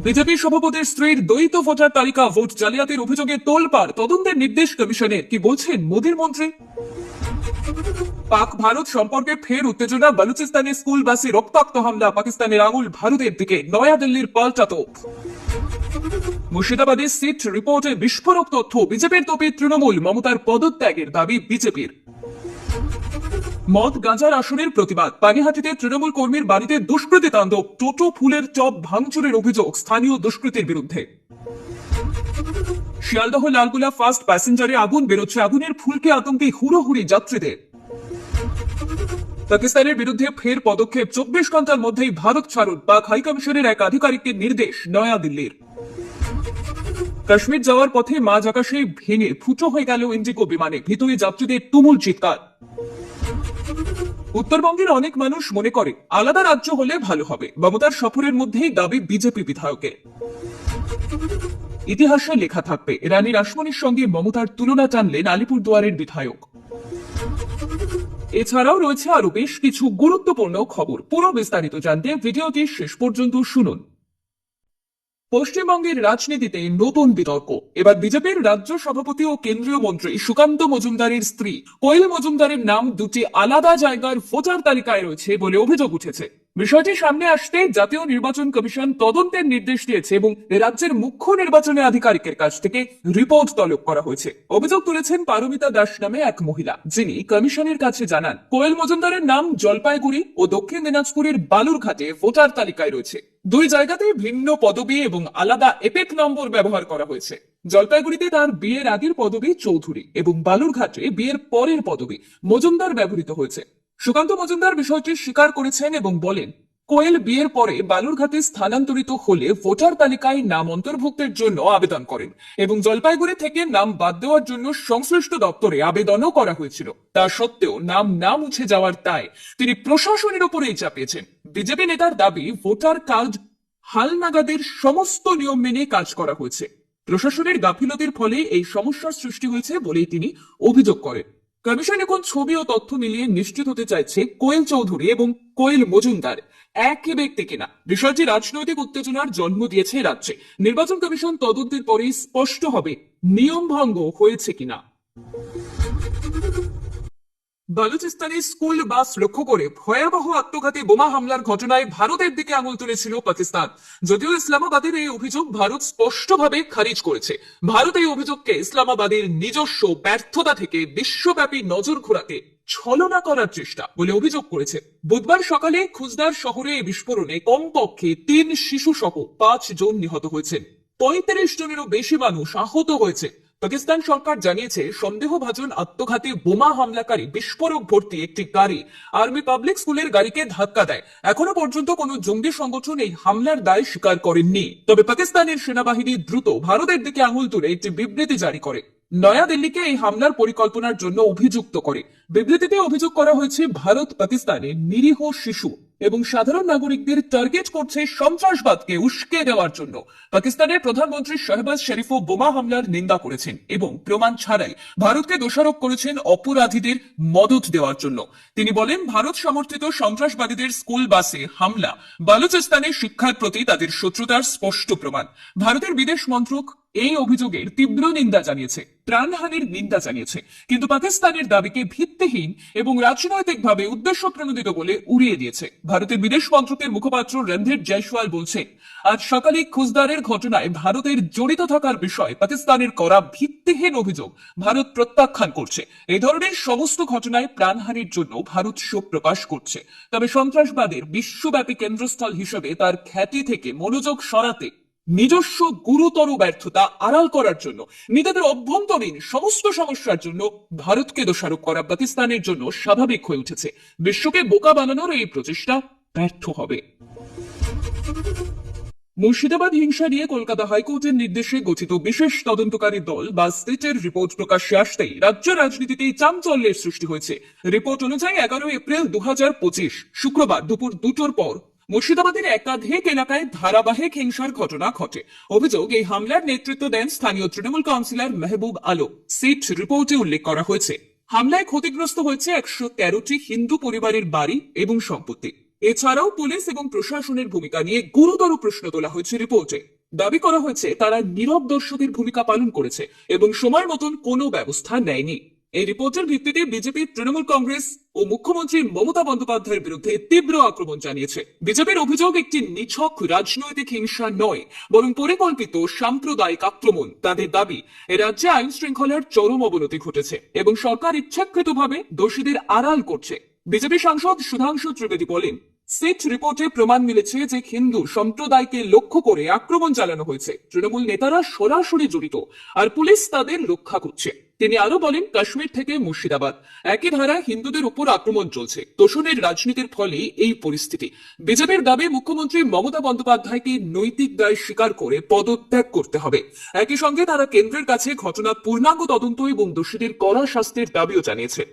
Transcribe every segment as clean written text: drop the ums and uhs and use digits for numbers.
BJP সভাপতির স্ত্রীর দ্বৈত ভোটার তালিকা ভোট জালিয়াতির অভিযোগে তোলপাড়, তদন্তের নির্দেশ কমিশনের। কি বলছেন মোদীর মন্ত্রী? পাক ভারত সম্পর্কে ফের উত্তেজনা, বালুচিস্তানের স্কুল বাসে রক্তাক্ত হামলা, পাকিস্তানের আঙুল ভারতের দিকে, নয়াদিল্লির পাল্টা তোপ। মুর্শিদাবাদের সিট রিপোর্টে বিস্ফোরক তথ্য, বিজেপির তোপে তৃণমূল, মমতার পদত্যাগের দাবি বিজেপির। মদ গাঁজার আসনের প্রতিবাদ, পানিহাটিতে তৃণমূল কর্মীর বাড়িতে দুষ্কৃতী তাণ্ডব, টোটো ফুলের টব ভাঙচুরের অভিযোগ স্থানীয় দুষ্কৃতীর বিরুদ্ধে। শিয়ালদহ লালগোলা ফাস্ট প্যাসেঞ্জারে আগুন বেরোচ্ছে, আগুনের ফুলকে আতঙ্কে হুড়োহুড়ি যাত্রীদের। পাকিস্তানের বিরুদ্ধে ফের পদক্ষেপ, 24 ঘন্টার মধ্যেই ভারত ছাড়ুন, পাক হাইকমিশনের এক আধিকারিককে নির্দেশ নয়াদিল্লির। কাশ্মীর যাওয়ার পথে মাঝ আকাশে ভেঙে ফুটো হয়ে গেল ইন্ডিগো বিমানে, ভিতরে যাত্রীদের তুমুল চিৎকার। উত্তরবঙ্গের অনেক মানুষ মনে করে আলাদা রাজ্য হলে ভালো হবে, মমতার সফরের মধ্যেই দাবি বিজেপি বিধায়কের। ইতিহাসে লেখা থাকবে, রানী রাসমণির সঙ্গে মমতার তুলনা টানলেন আলিপুরদুয়ারের বিধায়ক। এছাড়াও রয়েছে আরো বেশ কিছু গুরুত্বপূর্ণ খবর। পুরো বিস্তারিত জানতে ভিডিওটি শেষ পর্যন্ত শুনুন। পশ্চিমবঙ্গের রাজনীতিতে নতুন বিতর্ক। এবার বিজেপির রাজ্য সভাপতি ও কেন্দ্রীয় মন্ত্রী সুকান্ত মজুমদারের স্ত্রী কোয়েল মজুমদারের নাম দুটি আলাদা জায়গার ভোটার তালিকায় রয়েছে বলে অভিযোগ উঠেছে। বিষয়টি সামনে আসতে জাতীয় নির্বাচন কমিশন তদন্তের নির্দেশ দিয়েছে এবং রাজ্যের মুখ্য নির্বাচনী আধিকারিকের কাছ থেকে রিপোর্ট তলব করা হয়েছে। অভিযোগ তুলেছেন পারমিতা দাস নামে এক মহিলা, যিনি কমিশনের কাছে জানান কোয়েল মজুমদারের নাম জলপাইগুড়ি ও দক্ষিণ দিনাজপুরের বালুরঘাটে ভোটার তালিকায় রয়েছে। দুই জায়গাতেই ভিন্ন পদবি এবং আলাদা এপেক নম্বর ব্যবহার করা হয়েছে। জলপাইগুড়িতে তার বিয়ের আগের পদবি চৌধুরী এবং বালুরঘাটে বিয়ের পরের পদবি মজুমদার ব্যবহৃত হয়েছে। সুকান্ত মজুমদার বিষয়টি স্বীকার করেছেন এবং বলেন, কোয়েল বিয়ের পরে বালুরঘাটে স্থানান্তরিত হলে ভোটার তালিকায় নাম অন্তর্ভুক্তের জন্য আবেদন করেন এবং জলপাইগুড়ি থেকে নাম বাদ দেওয়ার জন্য সংশ্লিষ্ট দপ্তরে আবেদনও করা হয়েছিল। তা সত্ত্বেও নাম না মুছে যাওয়ার দায় তিনি প্রশাসনের উপরেই চাপিয়েছেন। বিজেপি নেতার দাবি, ভোটার কার্ড হালনাগাদের সমস্ত নিয়ম মেনে কাজ করা হয়েছে। প্রশাসনের গাফিলতির ফলে এই সমস্যার সৃষ্টি হয়েছে বলেই তিনি অভিযোগ করেন। কমিশন এখন ছবি ও তথ্য মিলিয়ে নিশ্চিত হতে চাইছে কোয়েল চৌধুরী এবং কোয়েল মজুমদার একই ব্যক্তি কিনা। বিষয়টি রাজনৈতিক উত্তেজনার জন্ম দিয়েছে রাজ্যে। নির্বাচন কমিশন তদন্তের পরেই স্পষ্ট হবে নিয়ম ভঙ্গ হয়েছে কিনা। বালুচিস্তানে স্কুল বাস লক্ষ্য করে ভয়াবহ আত্মঘাতী বোমা হামলার ঘটনায় ভারতের দিকে আঙুল তুলেছিল পাকিস্তান। যদিও ইসলামাবাদের এই অভিযোগ ভারত স্পষ্টভাবে খারিজ করেছে। ভারত এই অভিযোগকে ইসলামাবাদের নিজস্ব ব্যর্থতা থেকে বিশ্বব্যাপী নজর ঘোরাতে ছলনা করার চেষ্টা বলে অভিযোগ করেছে। বুধবার সকালে খুজদার শহরে এই বিস্ফোরণে কমপক্ষে 3 শিশু সহ 5 জন নিহত হয়েছেন, 35 জনেরও বেশি মানুষ আহত হয়েছে। পাকিস্তান সরকার জানিয়েছে, সন্দেহভাজন আত্মঘাতী বোমা হামলাকারী বিস্ফোরক ভর্তি একটি গাড়ি আর্মি পাবলিক স্কুলের গাড়িকে ধাক্কা দেয়। এখনো পর্যন্ত কোনো জঙ্গি সংগঠন এই হামলার দায় স্বীকার করেননি। তবে পাকিস্তানের সেনাবাহিনী দ্রুত ভারতের দিকে আঙুল তুলে একটি বিবৃতি জারি করে নয়াদিল্লিকে এই হামলার পরিকল্পনার জন্য অভিযুক্ত করে। বিবৃতিতে অভিযোগ করা হয়েছে, ভারত পাকিস্তানে নিরীহ শিশু এবং সাধারণ নাগরিকদের টার্গেট করছে সন্ত্রাসবাদকে উস্কে দেওয়ার জন্য। পাকিস্তানের প্রধানমন্ত্রী শাহবাজ শরীফও বোমা হামলার নিন্দা করেছেন এবং প্রমাণ ছাড়াই ভারতকে দোষারোপ করেছেন অপরাধীদের মদত দেওয়ার জন্য। তিনি বলেন, ভারত সমর্থিত সন্ত্রাসবাদীদের স্কুল বাসে হামলা বালুচিস্তানের শিক্ষার প্রতি তাদের শত্রুতার স্পষ্ট প্রমাণ। ভারতের বিদেশ মন্ত্রক এই অভিযোগের তীব্র নিন্দা জানিয়েছে, প্রাণহানির নিন্দা জানিয়েছে, কিন্তু পাকিস্তানের দাবিকে ভিত্তিহীন এবং রাজনৈতিকভাবে উদ্দেশ্য প্রণোদিত বলে উড়িয়ে দিয়েছে। ভারতের বিদেশ মন্ত্রকের মুখপাত্র রণধীর জয়সওয়াল বলছেন, আজ সকালে খুজদারের ঘটনায় ভারতের জড়িত থাকার বিষয়ে পাকিস্তানের করা ভিত্তিহীন অভিযোগ ভারত প্রত্যাখ্যান করছে। এই ধরনের সমস্ত ঘটনায় প্রাণহানির জন্য ভারত শোক প্রকাশ করছে। তবে সন্ত্রাসবাদের বিশ্বব্যাপী কেন্দ্রস্থল হিসেবে তার খ্যাতি থেকে মনোযোগ সরাতে নিজস্ব গুরুতর ব্যর্থতা আড়াল করার জন্য, নিজেদের অভ্যন্তরীণ সমস্ত সমস্যার জন্য ভারতকে দোষারোপ করা পাকিস্তানের জন্য স্বাভাবিক হয়ে উঠেছে। বিশ্বকে বোকা বানানোর এই প্রচেষ্টা ব্যর্থ হবে। মুর্শিদাবাদ হিংসা নিয়ে কলকাতা হাইকোর্টের নির্দেশে গঠিত বিশেষ তদন্তকারী দল বা সিটের রিপোর্ট প্রকাশ্যে আসতেই রাজ্য রাজনীতিতে চাঞ্চল্যের সৃষ্টি হয়েছে। রিপোর্ট অনুযায়ী 11 এপ্রিল 2025 শুক্রবার দুপুর 2টোর পর মুর্শিদাবাদের একাধিক এলাকায় ধারাবাহিক হিংসার ঘটনা ঘটে। অভিযোগ, এই হামলার নেতৃত্ব দেন স্থানীয় তৃণমূল কাউন্সিলর মেহবুব আলম। সিট রিপোর্টে উল্লেখ করা হয়েছে, হামলায় ক্ষতিগ্রস্ত হয়েছে 113টি হিন্দু পরিবারের বাড়ি এবং সম্পত্তি। এছাড়াও পুলিশ এবং প্রশাসনের ভূমিকা নিয়ে গুরুতর প্রশ্ন তোলা হয়েছে রিপোর্টে। দাবি করা হয়েছে তারা নীরব দর্শকের ভূমিকা পালন করেছে এবং সময় মতন কোনো ব্যবস্থা নেয়নি। এই রিপোর্টের ভিত্তিতে বিজেপি, তৃণমূল কংগ্রেস ও মুখ্যমন্ত্রী মমতা বন্দ্যোপাধ্যায়ের বিরুদ্ধে তীব্র আক্রমণ জানিয়েছে। বিজেপির অভিযোগ একটি নিছক রাজনৈতিক হিংসা নয়, বরং পরিকল্পিত সাম্প্রদায়িক আক্রমণ। তাদের দাবি, এ রাজ্যে আইন শৃঙ্খলার চরম অবনতি ঘটেছে এবং সরকার ইচ্ছাকৃতভাবে দোষীদের আড়াল করছে। বিজেপি সাংসদ সুধাংশু ত্রিবেদী বলেন, সিট রিপোর্টে প্রমাণ মিলেছে যে হিন্দু সম্প্রদায়কে লক্ষ্য করে আক্রমণ চালানো হয়েছে। তৃণমূল নেতারা সরাসরি জড়িত আর পুলিশ তাদের রক্ষা করছে। তিনি আরো বলেন, কাশ্মীর থেকে মুর্শিদাবাদ একই ধারায় হিন্দুদের উপর আক্রমণ চলছে। তোষণের রাজনীতির ফলে এই পরিস্থিতি। বিজেপির দাবি, মুখ্যমন্ত্রী মমতা বন্দ্যোপাধ্যায়কে নৈতিক দায় স্বীকার করে পদত্যাগ করতে হবে। একই সঙ্গে তারা কেন্দ্রের কাছে ঘটনার পূর্ণাঙ্গ তদন্ত এবং দোষীদের কড়া শাস্তির দাবিও জানিয়েছে।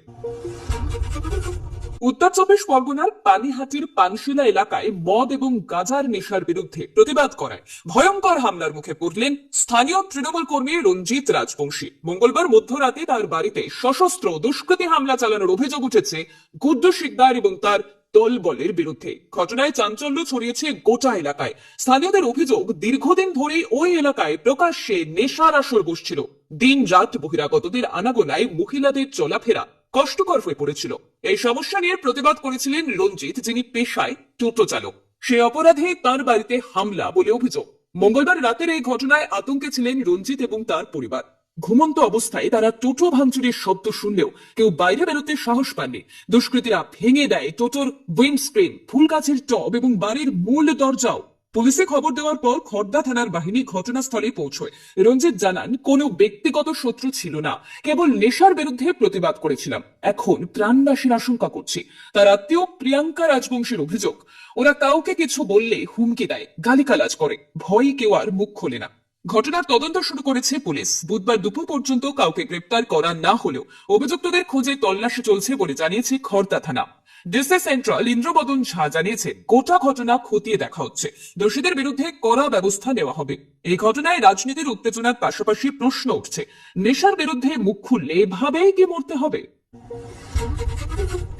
উত্তর চব্বিশ পরগনার পানিহাটির পানশিলা এলাকায় মদ এবং গাঁজার নেশার বিরুদ্ধে প্রতিবাদ করায় ভয়ঙ্কর হামলার মুখে পড়লেন স্থানীয় তৃণমূল কর্মী রঞ্জিত রাজবংশী। মঙ্গলবার মধ্যরাতে তার বাড়িতে সশস্ত্র দুষ্কৃতী হামলা চালানোর অভিযোগ উঠেছে গুড্ডু শিকদার এবং তার দলবলের বিরুদ্ধে। ঘটনায় চাঞ্চল্য ছড়িয়েছে গোটা এলাকায়। স্থানীয়দের অভিযোগ, দীর্ঘদিন ধরে ওই এলাকায় প্রকাশ্যে নেশার আসর বসছিল। দিন রাত বহিরাগতদের আনাগোনায় মহিলাদের চলাফেরা কষ্টকর হয়ে পড়েছিল। এই সমস্যা নিয়ে প্রতিবাদ করেছিলেন রঞ্জিত, যিনি পেশায় টোটো চালক। সে অপরাধে তার বাড়িতে হামলা বলে অভিযোগ। মঙ্গলবার রাতের এই ঘটনায় আতঙ্কে ছিলেন রঞ্জিত এবং তার পরিবার। ঘুমন্ত অবস্থায় তারা টোটো ভাঙচুরের শব্দ শুনলেও কেউ বাইরে বেরোতে সাহস পাননি। দুষ্কৃতীরা ভেঙে দেয় টোটোর উইন্ডস্ক্রিন, ফুল গাছের টব এবং বাড়ির মূল দরজাও। পুলিশে খবর দেওয়ার পর খড়দা থানার বাহিনী ঘটনাস্থলে পৌঁছয়। রঞ্জিত জানান, কোনো ব্যক্তিগত শত্রু ছিল না, কেবল নেশার বিরুদ্ধে প্রতিবাদ করেছিলাম। এখন প্রাণনাশের আশঙ্কা করছি। তার আত্মীয় প্রিয়াঙ্কা রাজবংশীর অভিযোগ, ওরা কাউকে কিছু বললে হুমকি দেয়, গালিগালাজ করে, ভয়ে কেউ আর মুখ খোলে না। ঘটনার তদন্ত শুরু করেছে পুলিশ। বুধবার দুপুর পর্যন্ত কাউকে গ্রেপ্তার করা না হলেও অভিযুক্তদের খোঁজে তল্লাশি চলছে বলে জানিয়েছে খড়দা থানা। ডিসি সেন্ট্রাল ইন্দ্রবদন ঝা জানিয়েছে, গোটা ঘটনা খতিয়ে দেখা হচ্ছে, দোষীদের বিরুদ্ধে কড়া ব্যবস্থা নেওয়া হবে। এই ঘটনায় রাজনীতির উত্তেজনার পাশাপাশি প্রশ্ন উঠছে, নেশার বিরুদ্ধে মুখ খুললে এভাবেই কি মরতে হবে?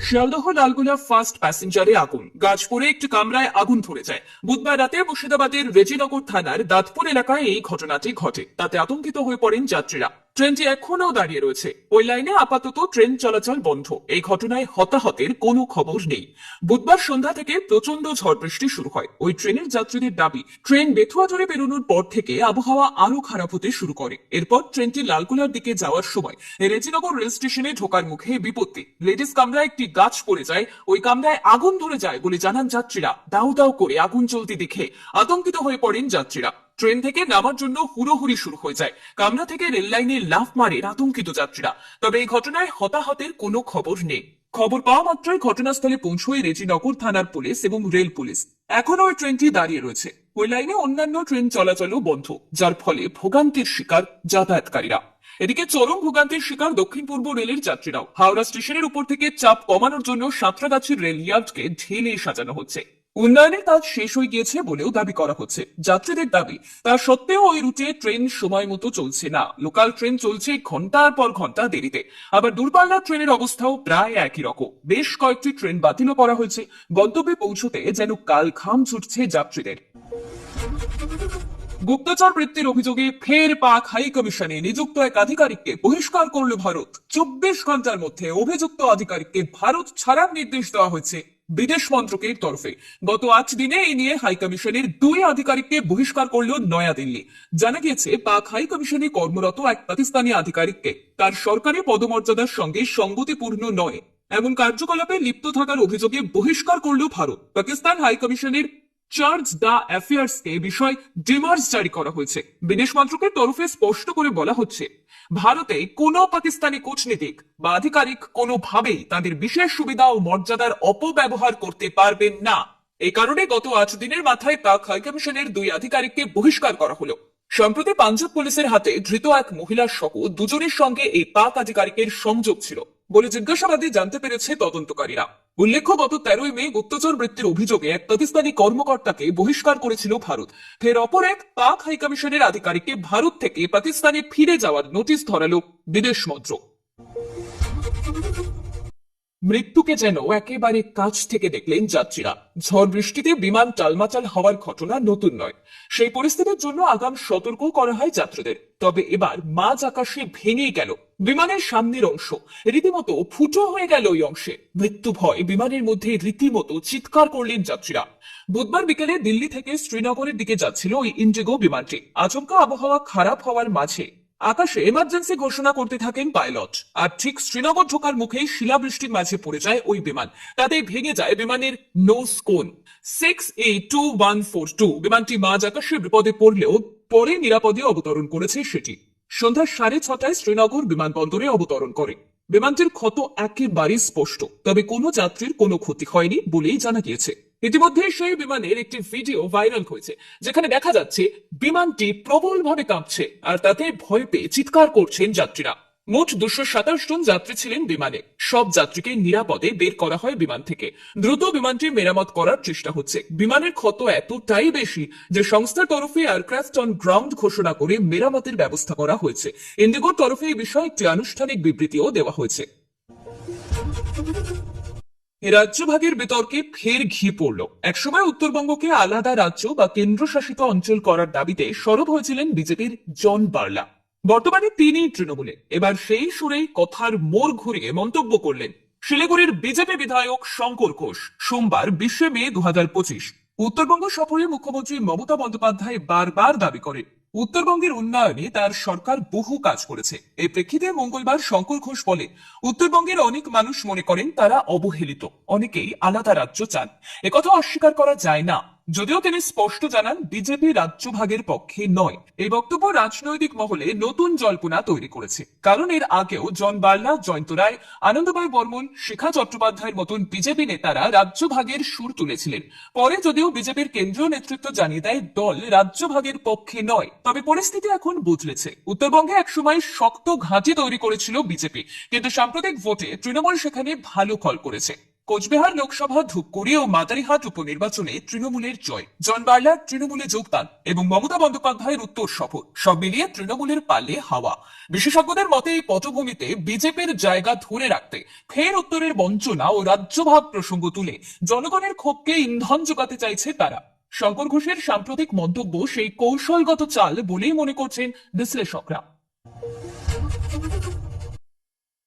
শিয়ালদহ লালগোলা ফাস্ট প্যাসেঞ্জারে আগুন, গাছ পড়ে একটি কামরায় আগুন ধরে যায়। বুধবার রাতে মুর্শিদাবাদের রেজিনগর থানার দাঁতপুর এলাকায় এই ঘটনাটি ঘটে। তাতে আতঙ্কিত হয়ে পড়েন যাত্রীরা। ট্রেনটি এখনো দাঁড়িয়ে রয়েছে। ওই লাইনে আপাতত ট্রেন চলাচল বন্ধ। এই ঘটনায় হতাহতের কোনো খবর নেই। বুধবার সন্ধ্যা থেকে প্রচন্ড ঝড় বৃষ্টি শুরু হয়। ওই ট্রেনের যাত্রীদের দাবি, ট্রেন বেথুয়া জোরে বেরোনোর পর থেকে আবহাওয়া আরো খারাপ হতে শুরু করে। এরপর ট্রেনটি লালগোলার দিকে যাওয়ার সময় রেজিনগর রেল স্টেশনে ঢোকার মুখে বিপত্তি। লেডিস কামরায় একটি গাছ পড়ে যায়, ওই কামরায় আগুন ধরে যায় বলে জানান যাত্রীরা। দাউ দাউ করে আগুন জ্বলতে দেখে আতঙ্কিত হয়ে পড়েন যাত্রীরা। ট্রেন থেকে নামার জন্য হুড়োহুড়ি শুরু হয়ে যায়। কামরা থেকে রেল লাইনে লাফ মারে আতঙ্কিত যাত্রীরা। তবে এই ঘটনায় হতাহতের কোনো খবর নেই। খবর পাওয়া মাত্রই ঘটনাস্থলে পৌঁছয় রেজিনগর থানার পুলিশ এবং রেল পুলিশ। এখনো ওই ট্রেনটি দাঁড়িয়ে রয়েছে। ওই লাইনে অন্যান্য ট্রেন চলাচলও বন্ধ, যার ফলে ভোগান্তির শিকার যাতায়াতকারীরা। এদিকে চরম ভোগান্তির শিকার দক্ষিণ পূর্ব রেলের যাত্রীরাও। হাওড়া স্টেশনের উপর থেকে চাপ কমানোর জন্য সাঁতরাগাছির রেল ইয়ার্ডকে ঢেলে সাজানো হচ্ছে। উন্নয়নের কাজ শেষ হয়ে গিয়েছে বলেও দাবি করা হচ্ছে। যাত্রীদের দাবি, তা সত্ত্বেও ওই রুটে ট্রেন সময় মতো চলছে না। লোকাল ট্রেন চলছে ঘন্টার পর ঘন্টা দেরিতে। আবার দূরপাল্লার ট্রেনের অবস্থাও প্রায় একই রকম। বেশ কয়েকটি ট্রেন বাতিলও করা হয়েছে। গন্তব্যে পৌঁছতে যেন কাল ঘাম ছুটছে যাত্রীদের। গুপ্তচর বৃত্তির অভিযোগে ফের পাক হাই কমিশনে নিযুক্ত এক আধিকারিককে বহিষ্কার করল ভারত। 24 ঘন্টার মধ্যে অভিযুক্ত আধিকারিককে ভারত ছাড়ার নির্দেশ দেওয়া হয়েছে বিদেশ মন্ত্রকের তরফে। গত 8 দিনে এই নিয়ে হাই কমিশনের 2 আধিকারিককে বহিষ্কার করল নয়াদিল্লি। জানা গিয়েছে, পাক হাই কমিশনে কর্মরত এক পাকিস্তানি আধিকারিককে তার সরকারি পদমর্যাদার সঙ্গে সঙ্গতিপূর্ণ নয় এমন কার্যকলাপে লিপ্ত থাকার অভিযোগে বহিষ্কার করল ভারত। পাকিস্তান হাই কমিশনের চার্জ দ্য অ্যাফেয়ার্স কে বিষয় ডিমার্স জারি করা হয়েছে। বিদেশ মন্ত্রকের তরফে স্পষ্ট করে বলা হচ্ছে, ভারতে কোনো পাকিস্তানি কূটনীতিক বা আধিকারিক কোনোভাবেই তাদের বিশেষ সুবিধা ও মর্যাদার অপব্যবহার করতে পারবেন না। এই কারণে গত 8 দিনের মাথায় পাক হাইকমিশনের 2 আধিকারিককে বহিষ্কার করা হলো। সম্প্রতি পাঞ্জাব পুলিশের হাতে ধৃত এক মহিলা সহ 2 জনের সঙ্গে এই পাক আধিকারিকের সংযোগ ছিল বলে জিজ্ঞাসাবাদে জানতে পেরেছে তদন্তকারীরা। উল্লেখ্য, গত 13 মে গুপ্তচর বৃত্তির অভিযোগে এক পাকিস্তানি কর্মকর্তাকে বহিষ্কার করেছিল ভারত। ফের অপর এক পাক হাইকমিশনের আধিকারিককে ভারত থেকে পাকিস্তানে ফিরে যাওয়ার নোটিশ ধরালো বিদেশ মন্ত্রক। মৃত্যুকে যেন একেবারে কাছ থেকে দেখলেন যাত্রীরা। ঝড় বৃষ্টিতে বিমান টালমাটাল হওয়ার ঘটনা নতুন নয়। সেই পরিস্থিতির জন্য আগাম সতর্ক করা হয় যাত্রীদের। তবে এবার মাঝ আকাশে ভেঙে গেল বিমানের সামনের অংশ, রীতিমতো ফুটো হয়ে গেল ওই অংশে। মৃত্যু ভয় বিমানের মধ্যে রীতিমতো চিৎকার করলেন যাত্রীরা। বুধবার বিকেলে দিল্লি থেকে শ্রীনগরের দিকে যাচ্ছিল ওই ইন্ডিগো বিমানটি। আচমকা আবহাওয়া খারাপ হওয়ার মাঝে আকাশে এমার্জেন্সি ঘোষণা করতে থাকেন পাইলট। আর ঠিক শ্রীনগর ঢোকার মুখেই শিলাবৃষ্টির মাঝে পড়ে যায় ওই বিমান। তাতে ভেঙে যায় বিমানের নোজ কোন। 6A2142 বিমানটি মাঝ আকাশে বিপদে পড়লেও পরে নিরাপদে অবতরণ করেছে সেটি। সন্ধ্যা 6:30 শ্রীনগর বিমানবন্দরে অবতরণ করে। বিমানটির ক্ষত একেবারে স্পষ্ট, তবে কোনো যাত্রীর কোনো ক্ষতি হয়নি বলেই জানা গিয়েছে। ইতিমধ্যে সেই বিমানের একটি ভিডিও ভাইরাল হয়েছে, যেখানে দেখা যাচ্ছে বিমানটি প্রবলভাবে কাঁপছে আর তাতে ভয় পেয়ে চিৎকার করছেন যাত্রীরা। মোট 227 জন যাত্রী ছিলেন বিমানে। সব যাত্রীকে নিরাপদে বের করা হয় বিমান থেকে। দ্রুত বিমানটি মেরামত করার চেষ্টা হচ্ছে। বিমানের ক্ষত এতটাই বেশি যে সংস্থার তরফে এয়ারক্রাফট অন গ্রাউন্ড ঘোষণা করে মেরামতের ব্যবস্থা করা হয়েছে। ইন্ডিগোর তরফে এই বিষয়ে একটি আনুষ্ঠানিক বিবৃতিও দেওয়া হয়েছে। রাজ্যভাগের বিতর্কে ফের ঘি পড়ল। একসময় উত্তরবঙ্গকে আলাদা রাজ্য বা কেন্দ্রশাসিত অঞ্চল করার দাবিতে সরব হয়েছিলেন বিজেপির জন বার্লা। বর্তমানে তিনি তৃণমূলে। এবার সেই সুরেই কথার মোড় ঘুরিয়ে মন্তব্য করলেন শিলিগুড়ির বিজেপি বিধায়ক শঙ্কর ঘোষ। সোমবার 20 মে 2025 উত্তরবঙ্গ সফরে মুখ্যমন্ত্রী মমতা বন্দ্যোপাধ্যায় বারবার দাবি করেন উত্তরবঙ্গের উন্নয়নে তার সরকার বহু কাজ করেছে। এই প্রেক্ষিতে মঙ্গলবার শঙ্কর ঘোষ বলে, উত্তরবঙ্গের অনেক মানুষ মনে করেন তারা অবহেলিত, অনেকেই আলাদা রাজ্য চান। একথা অস্বীকার করা যায় না। যদিও তিনি স্পষ্ট জানান বিজেপি রাজ্য ভাগের পক্ষে নয়। এই বক্তব্য রাজনৈতিক মহলে নতুন জল্পনা তৈরি করেছে। কারণ এর আগেও জন বার্লা, জয়ন্ত রায়, আনন্দময় বর্মন, শিখা চট্টোপাধ্যায়ের মতন বিজেপি নেতারা রাজ্য ভাগের সুর তুলেছিলেন। পরে যদিও বিজেপির কেন্দ্রীয় নেতৃত্ব জানিয়ে দেয় দল রাজ্য ভাগের পক্ষে নয়, তবে পরিস্থিতি এখন বদলেছে। উত্তরবঙ্গে একসময় শক্ত ঘাঁটি তৈরি করেছিল বিজেপি, কিন্তু সাম্প্রতিক ভোটে তৃণমূল সেখানে ভালো ফল করেছে। কোচবিহার লোকসভা, ধূপগুড়ি ও মাদারিহাট উপনির্বাচনে তৃণমূলের জয়, জন বার্লার তৃণমূলে যোগদান এবং মমতা বন্দ্যোপাধ্যায়ের উত্তর সফর, সব মিলিয়ে তৃণমূলের পাল্লে হাওয়া। বিশেষজ্ঞদের মতে এই পটভূমিতে বিজেপির জায়গা ধরে রাখতে ফের উত্তরের বঞ্চনা ও রাজ্যভাগ প্রসঙ্গ তুলে জনগণের ক্ষোভকে ইন্ধন যোগাতে চাইছে তারা। শঙ্কর ঘোষের সাম্প্রতিক মন্তব্য সেই কৌশলগত চাল বলেই মনে করছেন বিশ্লেষকরা।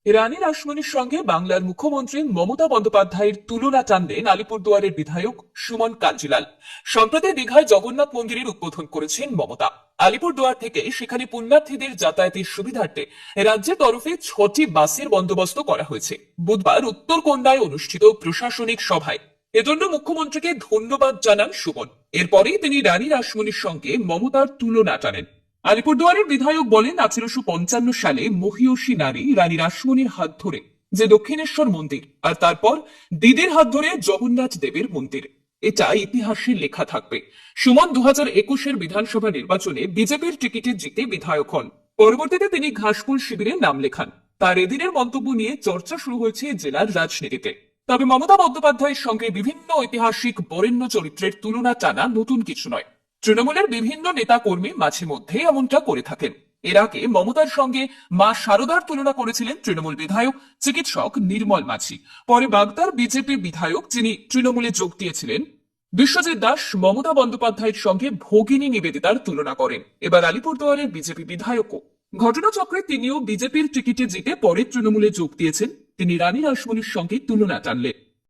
রানী রাসমণির সঙ্গে বাংলার মুখ্যমন্ত্রী মমতা বন্দ্যোপাধ্যায়ের তুলনা টানলেন আলিপুরদুয়ারের বিধায়ক সুমন কাঞ্জিলাল। সম্প্রতি দীঘায় জগন্নাথ মন্দিরের উদ্বোধন করেছেন মমতা। আলিপুরদুয়ার থেকে সেখানে পুণ্যার্থীদের যাতায়াতের সুবিধার্থে রাজ্যের তরফে 6টি বাসের বন্দোবস্ত করা হয়েছে। বুধবার উত্তরকন্যায় অনুষ্ঠিত প্রশাসনিক সভায় এজন্য মুখ্যমন্ত্রীকে ধন্যবাদ জানান সুমন। এরপরেই তিনি রানী রাসমণির সঙ্গে মমতার তুলনা টানেন। আলিপুরদুয়ারের বিধায়ক বলেন, 1855 সালে মহিয়সী নারী রানী রাসমণির হাত ধরে যে দক্ষিণেশ্বর মন্দির, আর তারপর দিদির হাত ধরে জগন্নাথ দেবের মন্দির, এটা ইতিহাসে লেখা থাকবে। সুমন 2021 বিধানসভা নির্বাচনে বিজেপির টিকিটে জিতে বিধায়ক হন। পরবর্তীতে তিনি ঘাসফুল শিবিরে নাম লেখান। তার এদিনের মন্তব্য নিয়ে চর্চা শুরু হয়েছে জেলার রাজনীতিতে। তবে মমতা বন্দ্যোপাধ্যায়ের সঙ্গে বিভিন্ন ঐতিহাসিক বরেণ্য চরিত্রের তুলনা টানা নতুন কিছু নয়। তৃণমূলের বিভিন্ন নেতা কর্মী মাঝে মধ্যে এমনটা করে থাকেন। এর আগে মমতার সঙ্গে মা শারদার তুলনা করেছিলেন তৃণমূল বিধায়ক চিকিৎসক নির্মল মাঝি। পরে বাগদার বিজেপি বিধায়ক, যিনি তৃণমূলে যোগ দিয়েছিলেন, বিশ্বজিৎ দাস, মমতা বন্দ্যোপাধ্যায়ের সঙ্গে ভগিনী নিবেদিতার তুলনা করেন। এবার আলিপুরদুয়ারের বিজেপি বিধায়কও ঘটনাচক্রে তিনিও বিজেপির টিকিটে জিতে পরে তৃণমূলে যোগ দিয়েছেন। তিনি রানী রাসমণির সঙ্গে তুলনা টানলেন।